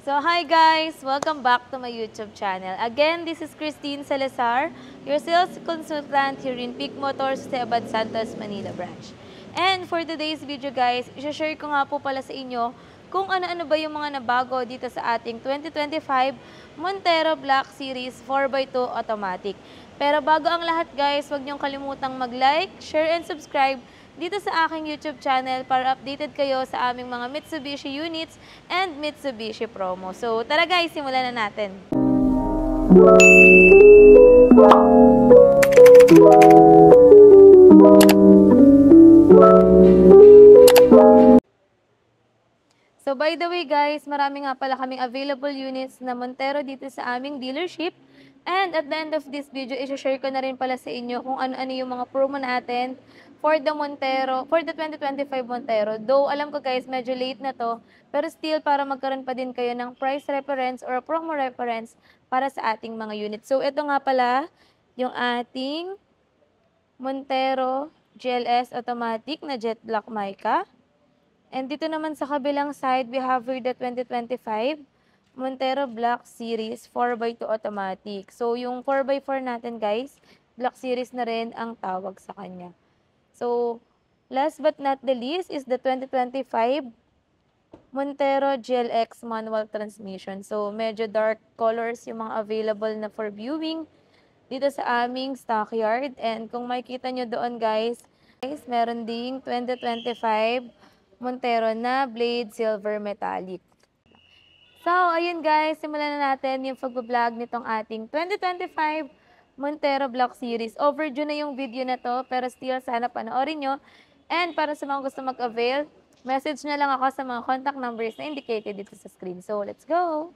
So, hi guys! Welcome back to my YouTube channel. Again, this is Christine Salazar, your sales consultant here in Peak Motors, Abad Santos, Manila branch. And for today's video guys, i-share ko nga po pala sa inyo kung ano-ano ba yung mga nabago dito sa ating 2025 Montero Black Series 4x2 Automatic. Pero bago ang lahat guys, huwag niyong kalimutang mag-like, share, and subscribe dito sa aking YouTube channel para updated kayo sa aming mga Mitsubishi units and Mitsubishi promo. So tara guys, simulan na natin. So by the way guys, marami nga pala kaming available units na Montero dito sa aming dealership. And at the end of this video, i-share ko na rin pala sa inyo kung ano-ano yung mga promo natin for the Montero, for the 2025 Montero. Though, alam ko guys, medyo late na to, pero still, para magkaroon pa din kayo ng price reference or promo reference para sa ating mga units. So, ito nga pala yung ating Montero GLS Automatic na Jet Black Mica. And dito naman sa kabilang side, we have here the 2025 Montero Black Series 4x2 Automatic. So, yung 4x4 natin guys, Black Series na rin ang tawag sa kanya. So, last but not the least is the 2025 Montero GLX Manual Transmission. So, medyo dark colors yung mga available na for viewing dito sa aming stockyard. And kung makikita nyo doon guys, meron ding 2025 Montero na Blade Silver Metallic. So, ayun guys, simulan na natin yung pag-vlog nitong ating 2025 Montero Black Series. Overdue na yung video na to, pero still sana panoorin nyo. And para sa mga gusto mag-avail, message na lang ako sa mga contact numbers na indicated dito sa screen. So, let's go!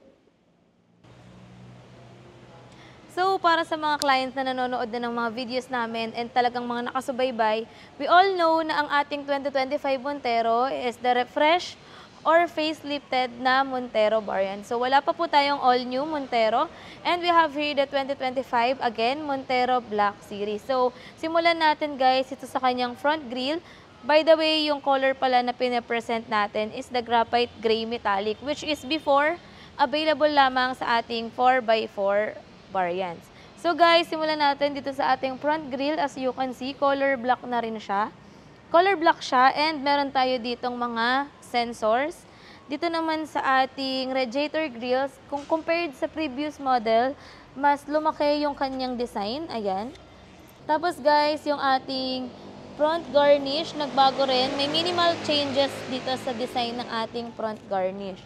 So, para sa mga clients na nanonood na ng mga videos namin and talagang mga nakasubaybay, we all know na ang ating 2025 Montero is the refresh or facelifted na Montero variant. So, wala pa po tayong all-new Montero. And we have here the 2025, again, Montero Black Series. So, simulan natin guys ito sa kanyang front grille. By the way, yung color pala na pinapresent natin is the graphite gray metallic, which is before available lamang sa ating 4x4 variants. So guys, simulan natin dito sa ating front grille. As you can see, color black na rin siya. Color black siya and meron tayo ditong mga sensors. Dito naman sa ating radiator grills, kung compared sa previous model, mas lumaki yung kanyang design. Ayan. Tapos guys, yung ating front garnish, nagbago rin. May minimal changes dito sa design ng ating front garnish.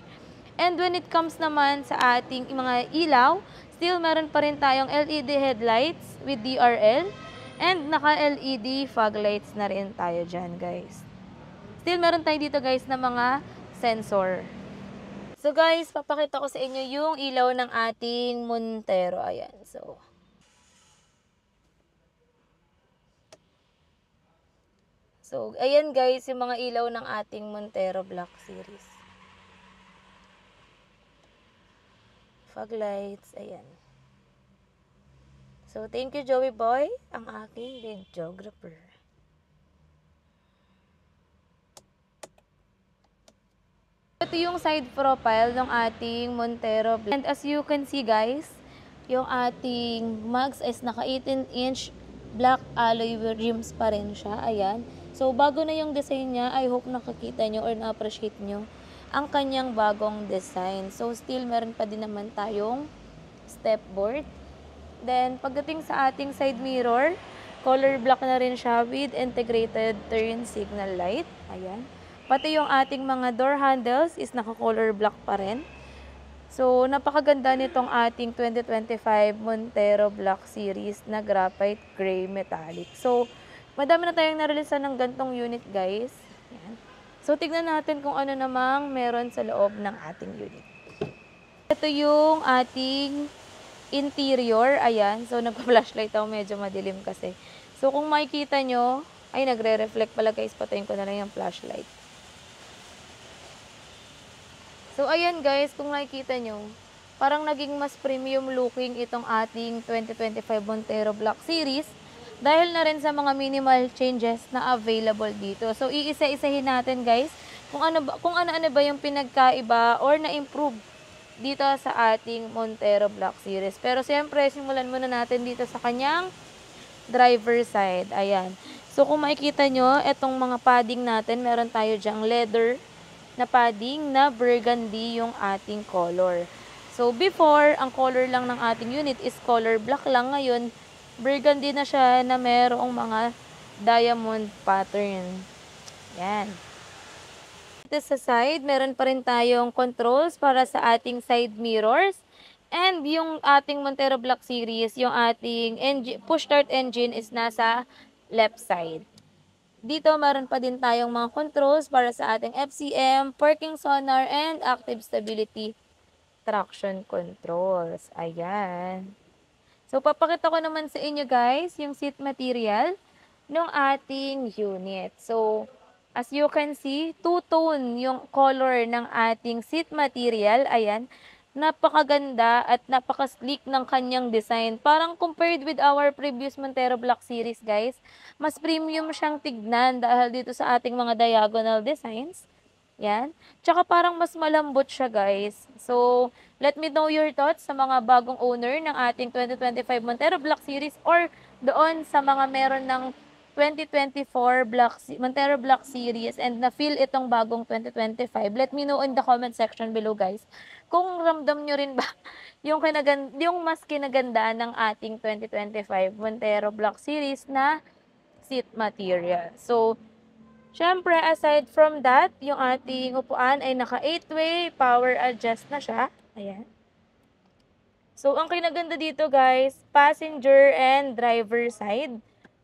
And when it comes naman sa ating mga ilaw, still meron pa rin tayong LED headlights with DRL. And naka-LED fog lights na rin tayo dyan guys. Still meron tayo dito guys na mga sensor. So guys, papakita ko sa inyo yung ilaw ng ating Montero. Ayan. So ayan guys, yung mga ilaw ng ating Montero Black Series. Fog lights. Ayan. So thank you Joey Boy, ang aking videographer. Ito yung side profile ng ating Montero. And as you can see guys, yung ating mags is naka 18-inch black alloy rims pa rin siya. Ayan. So bago na yung design niya, I hope nakakita nyo or na-appreciate nyo ang kanyang bagong design. So still meron pa din naman tayong stepboard. Then pagdating sa ating side mirror, color black na rin siya with integrated turn signal light. Ayan. Pati yung ating mga door handles is naka-color black pa rin. So, napakaganda nitong ating 2025 Montero Black Series na graphite gray metallic. So, madami na tayong nareleasan ng gantong unit, guys. Ayan. So, tignan natin kung ano namang meron sa loob ng ating unit. Ito yung ating interior. Ayan. So, nagpa-flashlight ako. Medyo madilim kasi. So, kung makikita nyo, ay nagre-reflect pala, guys. Patayin ko na lang yung flashlight. So, ayan guys, kung nakikita nyo, parang naging mas premium looking itong ating 2025 Montero Black Series dahil na rin sa mga minimal changes na available dito. So, iisa-isahin natin guys kung ano-ano ba yung pinagkaiba or na-improve dito sa ating Montero Black Series. Pero siyempre, simulan muna natin dito sa kanyang driver side. Ayan. So, kung makikita nyo, itong mga padding natin, meron tayo dyang leather na padding na burgundy yung ating color. So, before, ang color lang ng ating unit is color black lang. Ngayon, burgundy na siya na merong mga diamond pattern. Yan. Dito sa side, meron pa rin tayong controls para sa ating side mirrors. And yung ating Montero Black Series, yung ating push start engine is nasa left side. Dito, meron pa din tayong mga controls para sa ating FCM, parking sonar, and active stability traction controls. Ayan. So, papakita ko naman sa inyo guys, yung seat material ng ating unit. So, as you can see, two-tone yung color ng ating seat material. Ayan. Napakaganda at napaka-sleek ng kanyang design. Parang compared with our previous Montero Black Series, guys, mas premium siyang tignan dahil dito sa ating mga diagonal designs. Yan. Tsaka parang mas malambot siya, guys. So, let me know your thoughts sa mga bagong owner ng ating 2025 Montero Black Series or doon sa mga meron ng 2024 Montero Black Series and na-feel itong bagong 2025. Let me know in the comment section below, guys. Kung ramdam nyo rin ba yung mas kinagandaan ng ating 2025 Montero Black Series na seat material. So, syempre, aside from that, yung ating upuan ay naka 8-way, power adjust na siya. Ayan. So, ang kinaganda dito, guys, passenger and driver side,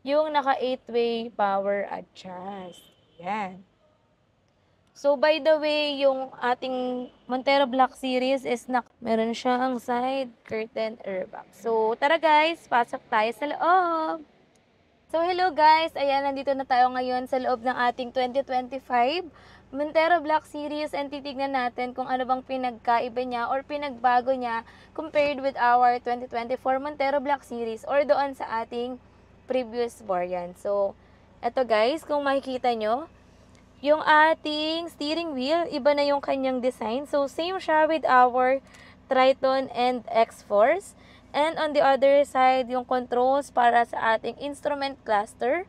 yung naka 8-way power adjust. Ayan. So, by the way, yung ating Montero Black Series is meron siyang side curtain airbag. So, tara guys, pasok tayo sa loob. So, hello guys! Ayan, nandito na tayo ngayon sa loob ng ating 2025 Montero Black Series and titignan natin kung ano bang pinagkaiba niya or pinagbago niya compared with our 2024 Montero Black Series or doon sa ating previous variant. So, eto guys, kung makikita nyo, yung ating steering wheel, iba na yung kanyang design. So, same siya with our Triton and X-Force. And on the other side, yung controls para sa ating instrument cluster.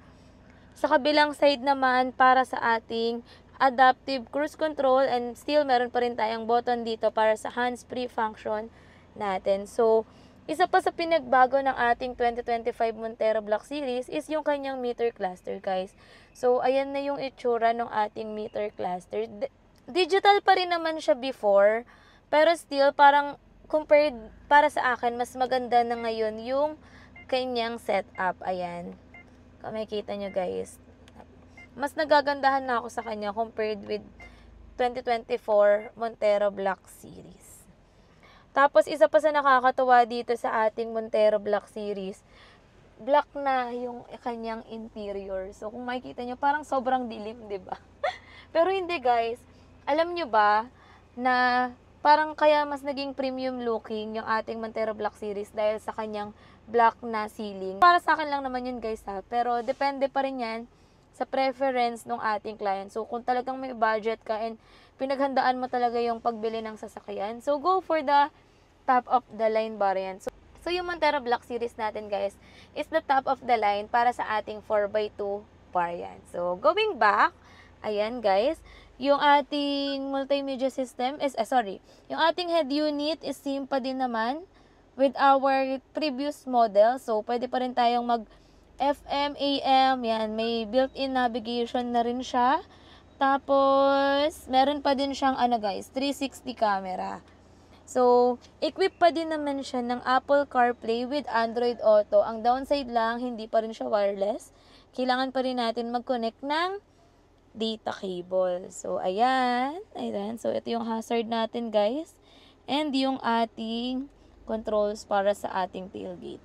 Sa kabilang side naman, para sa ating adaptive cruise control. And still, meron pa rin tayong button dito para sa hands-free function natin. So, isa pa sa pinagbago ng ating 2025 Montero Black Series is yung kanyang meter cluster, guys. So, ayan na yung itsura ng ating meter cluster. Digital pa rin naman siya before, pero still, parang compared para sa akin, mas maganda na ngayon yung kanyang setup. Ayan. Kung makikita nyo, guys. Mas nagagandahan na ako sa kanya compared with 2024 Montero Black Series. Tapos, isa pa sa nakakatuwa dito sa ating Montero Black Series, black na yung kanyang interior. So, kung makikita nyo, parang sobrang dilim, diba? Pero hindi, guys. Alam nyo ba na parang kaya mas naging premium looking yung ating Montero Black Series dahil sa kanyang black na ceiling. Para sa akin lang naman yun, guys, ha. Pero depende pa rin yan sa preference ng ating client. So, kung talagang may budget ka and pinaghandaan mo talaga yung pagbili ng sasakyan, so go for the top of the line variant. So yung Montero Black Series natin, guys, is the top of the line para sa ating 4x2 variant. So, going back, ayan guys, yung ating multimedia system is, yung ating head unit is same pa din naman with our previous model. So, pwede pa rin tayong mag FM, AM, yan, may built-in navigation na rin siya. Tapos, meron pa din siyang, guys, 360 camera. So, equipped pa din naman siya ng Apple CarPlay with Android Auto. Ang downside lang, hindi pa rin siya wireless. Kailangan pa rin natin mag-connect ng data cable. So, ayan. Ayan. So, ito yung hazard natin, guys. And yung ating controls para sa ating tailgate.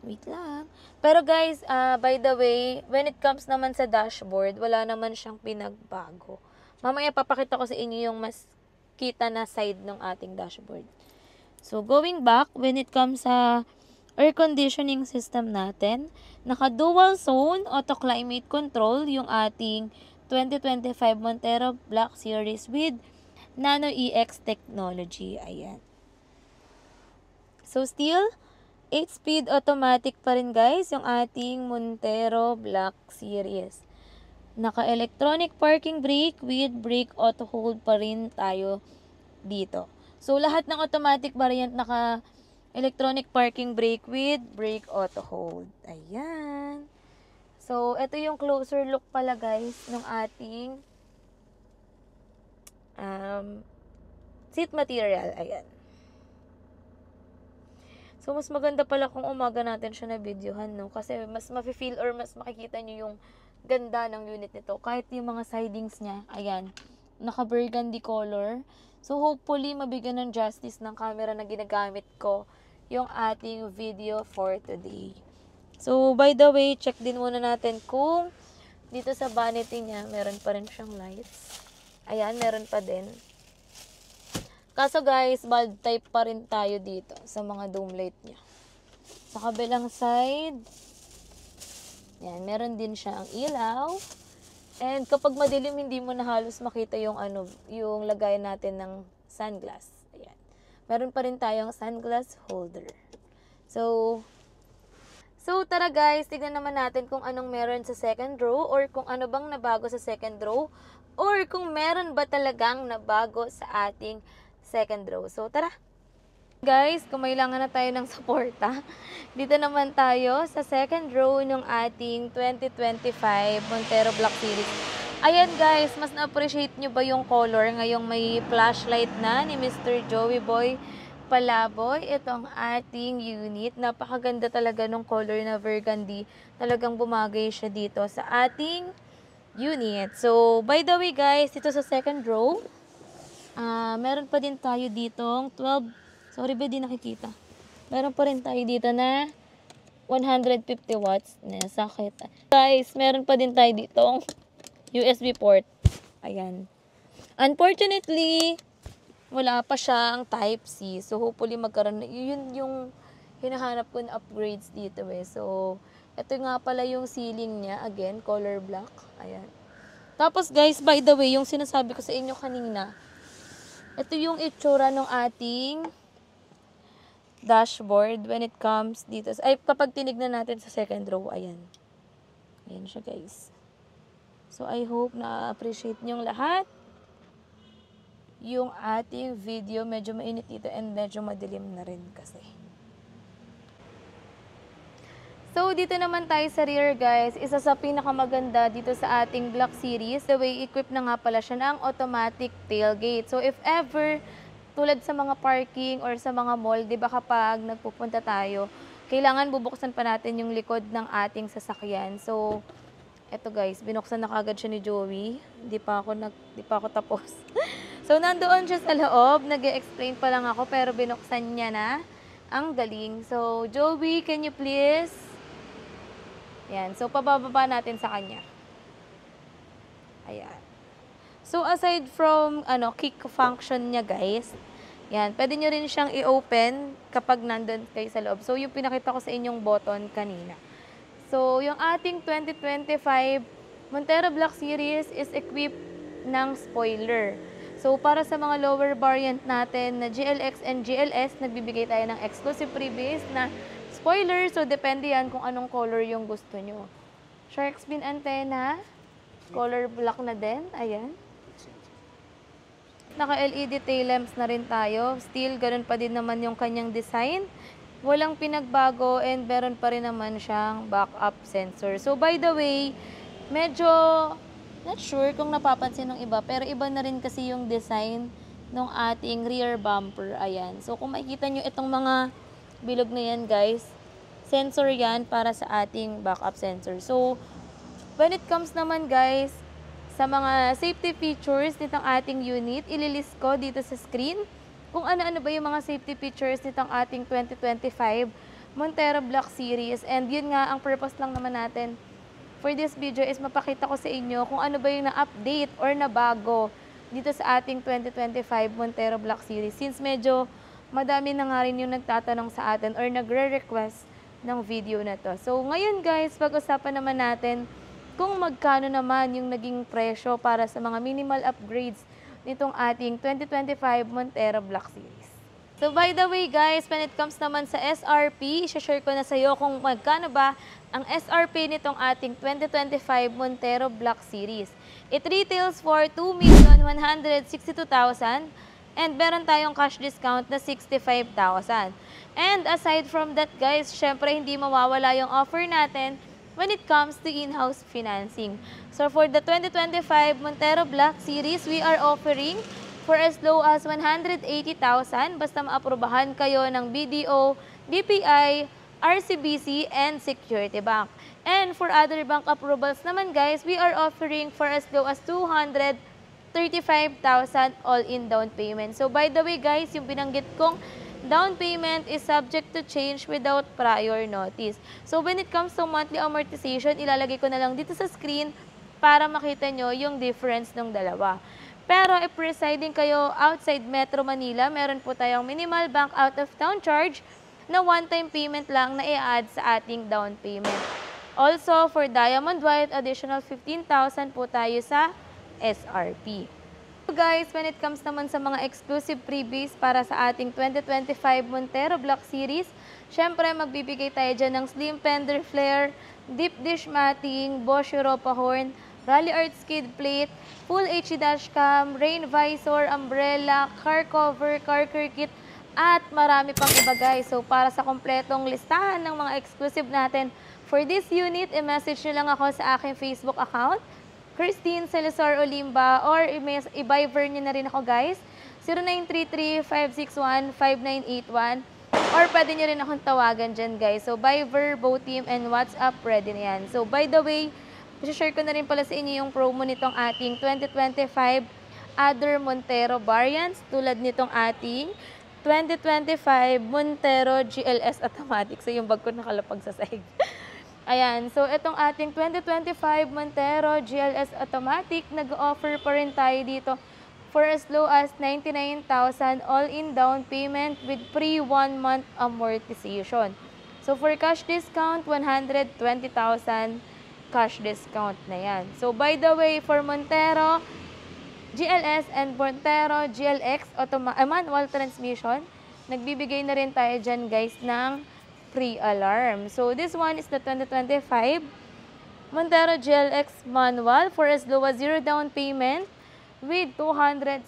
Wait lang. Pero guys, by the way, when it comes naman sa dashboard, wala naman siyang pinagbago. Mamaya papakita ko sa inyo yung mas kita na side ng ating dashboard. So, going back, when it comes sa air conditioning system natin, naka-dual zone auto climate control yung ating 2025 Montero Black Series with Nano EX technology. Ayan. So, still, 8-speed automatic pa rin guys yung ating Montero Black Series. Naka-electronic parking brake with brake auto hold pa rin tayo dito. So, lahat ng automatic variant naka-electronic parking brake with brake auto hold. Ayan. So, ito yung closer look pala guys ng ating seat material. Ayan. So, mas maganda pala kung umaga natin siya na videohan, no? Kasi mas mafe-feel or mas makikita nyo yung ganda ng unit nito. Kahit yung mga sidings niya, ayan, naka-burgundy color. So, hopefully, mabigyan ng justice ng camera na ginagamit ko yung ating video for today. So, by the way, check din muna natin kung dito sa vanity niya, meron pa rin siyang lights. Ayan, meron pa din. Kaso guys, bulb type pa rin tayo dito sa mga dome light niya. Sa kabilang side, yan, meron din siya ang ilaw. And kapag madilim, hindi mo na halos makita yung yung lagay natin ng sunglass. Ayan. Meron pa rin tayong sunglass holder. So tara guys, tignan naman natin kung anong meron sa second row or kung ano bang nabago sa second row or kung meron ba talagang nabago sa ating second row. So, tara! Guys, kung kailangan na tayo ng suporta, dito naman tayo sa second row ng ating 2025 Montero Black Series. Ayan guys, mas na-appreciate nyo ba yung color ngayong may flashlight na ni Mr. Joey Boy Palaboy? Ito ang ating unit. Napakaganda talaga ng color na burgundy. Talagang bumagay siya dito sa ating unit. So, by the way guys, dito sa second row, meron pa din tayo ditong 12, sorry ba di nakikita. Meron pa rin tayo dito na 150 watts na sakit. Guys, meron pa din tayo ditong USB port. Ayan. Unfortunately, wala pa siyang Type-C. So, hopefully magkaroon. Yun yung hinahanap ko na upgrades dito eh. So, ito nga pala yung ceiling niya. Again, color black. Ayan. Tapos guys, by the way, yung sinasabi ko sa inyo kanina, ito yung itsura ng ating dashboard when it comes dito. Ay, kapag tinignan natin sa second row, ayan. Ayan siya guys. So, I hope na-appreciate nyong lahat yung ating video. Medyo mainit dito and medyo madilim na rin kasi. So, dito naman tayo sa rear guys. Isa sa pinakamaganda dito sa ating Black Series. The way equipped na nga pala siya ng automatic tailgate. So, if ever, tulad sa mga parking or sa mga mall, di ba kapag nagpupunta tayo, kailangan bubuksan pa natin yung likod ng ating sasakyan. So, eto guys, binuksan na kagad siya ni Joey. Di pa ako tapos. So, nandoon siya sa loob. Nag-e-explain pa lang ako pero binuksan niya na. Ang galing. So, Joey, can you please? Yan. So, pababa natin sa kanya. Ayan. So, aside from, kick function niya, guys, yan, pwede nyo rin siyang i-open kapag nandun kayo sa loob. So, yung pinakita ko sa inyong button kanina. So, yung ating 2025 Montero Black Series is equipped ng spoiler. So, para sa mga lower variant natin na GLX and GLS, nagbibigay tayo ng exclusive freebies na spoiler. So, depende yan kung anong color yung gusto nyo. Shark fin antenna. Color black na din. Ayan. Naka-LED tail lamps na rin tayo. Still, ganun pa din naman yung kanyang design. Walang pinagbago and meron pa rin naman siyang backup sensor. So, by the way, medyo not sure kung napapansin ng iba, pero iba na rin kasi yung design ng ating rear bumper. Ayan. So, kung makikita nyo itong mga bilog na yan, guys, sensor yan para sa ating backup sensor. So, when it comes naman, guys, sa mga safety features nitong ating unit, ililist ko dito sa screen kung ano-ano ba yung mga safety features nitong ating 2025 Montero Black Series. And yun nga, ang purpose lang naman natin for this video is mapakita ko sa inyo kung ano ba yung na-update or nabago dito sa ating 2025 Montero Black Series. Since medyo madami na nga rin yung nagtatanong sa atin or nagre-request ng video na to. So, ngayon guys, pag-usapan naman natin kung magkano naman yung naging presyo para sa mga minimal upgrades nitong ating 2025 Montero Black Series. So by the way guys, when it comes naman sa SRP, i-share ko na sa iyo kung magkano ba ang SRP nitong ating 2025 Montero Black Series. It retails for 2,162,000 and meron tayong cash discount na 65,000. And aside from that guys, syempre hindi mawawala yung offer natin when it comes to in-house financing. So for the 2025 Montero Black Series, we are offering for as low as 180,000 basta maaprobahan kayo ng BDO, BPI, RCBC, and Security Bank. And for other bank approvals naman guys, we are offering for as low as 235,000 all-in down payment. So by the way guys, yung binanggit kong down payment is subject to change without prior notice. So when it comes to monthly amortization, ilalagay ko na lang dito sa screen para makita nyo yung difference ng dalawa. Pero if residing kayo outside Metro Manila, meron po tayong minimal bank out-of-town charge na one-time payment lang na i-add sa ating down payment. Also, for Diamond White, additional 15,000 po tayo sa SRP. So guys, when it comes naman sa mga exclusive freebies para sa ating 2025 Montero Black Series, syempre magbibigay tayo dyan ng slim fender flare, deep dish matting, Bosch Europa horn, Rally Art skid plate, full HD dashcam, rain visor, umbrella, car cover, car care kit, at marami pang iba guys. So para sa kompletong listahan ng mga exclusive natin for this unit, i-message nyo lang ako sa aking Facebook account, Christine Salazar Olimba, or i-Viber nyo na rin ako guys, 0933-561-5981, or pwede nyo rin akong tawagan dyan guys. So Viber, Boteam, and WhatsApp, pwede na yan. So by the way, share ko na rin pala sa inyo yung promo nitong ating 2025 other Montero variants tulad nitong ating 2025 Montero GLS Automatic. So yung bag ko nakalapag sa sahig. Ayan, so itong ating 2025 Montero GLS Automatic, nag-offer pa rin tayo dito for as low as 99,000 all-in down payment with free 1-month amortization. So for cash discount, 120,000 cash discount na yan. So by the way, for Montero GLS and Montero GLX manual transmission, nagbibigay na rin tayo dyan guys ng free alarm. So this one is the 2025 Montero GLX manual for as low as 0 down payment with 270,000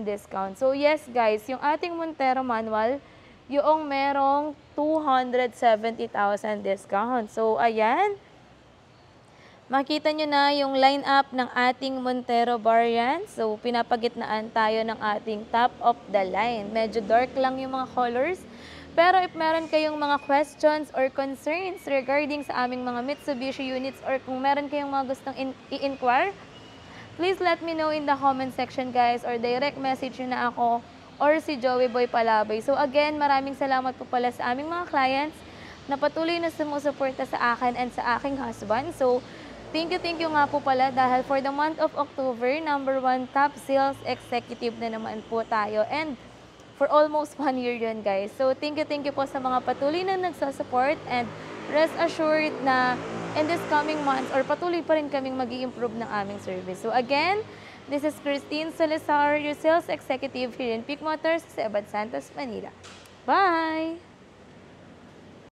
discount. So yes guys, yung ating Montero manual, yung merong 270,000 discount. So ayan, makita nyo na yung line-up ng ating Montero variant. So, pinapagitnaan tayo ng ating top of the line. Medyo dark lang yung mga colors. Pero if meron kayong mga questions or concerns regarding sa aming mga Mitsubishi units or kung meron kayong mga gustong i-inquire, please let me know in the comment section guys, or direct message nyo na ako or si Joey Boy Palabay. So again, maraming salamat po pala sa aming mga clients na patuloy na sumusuporta sa akin and sa aking husband. So, thank you nga po pala dahil for the month of October, #1 top sales executive na naman po tayo. And for almost 1 year yun guys. So thank you po sa mga patuloy na nagsasupport, and rest assured na in this coming months or patuloy pa rin kaming mag-i-improve ng aming service. So again, this is Christine Salazar, your sales executive here in Peak Motors sa Abad Santos, Manila. Bye!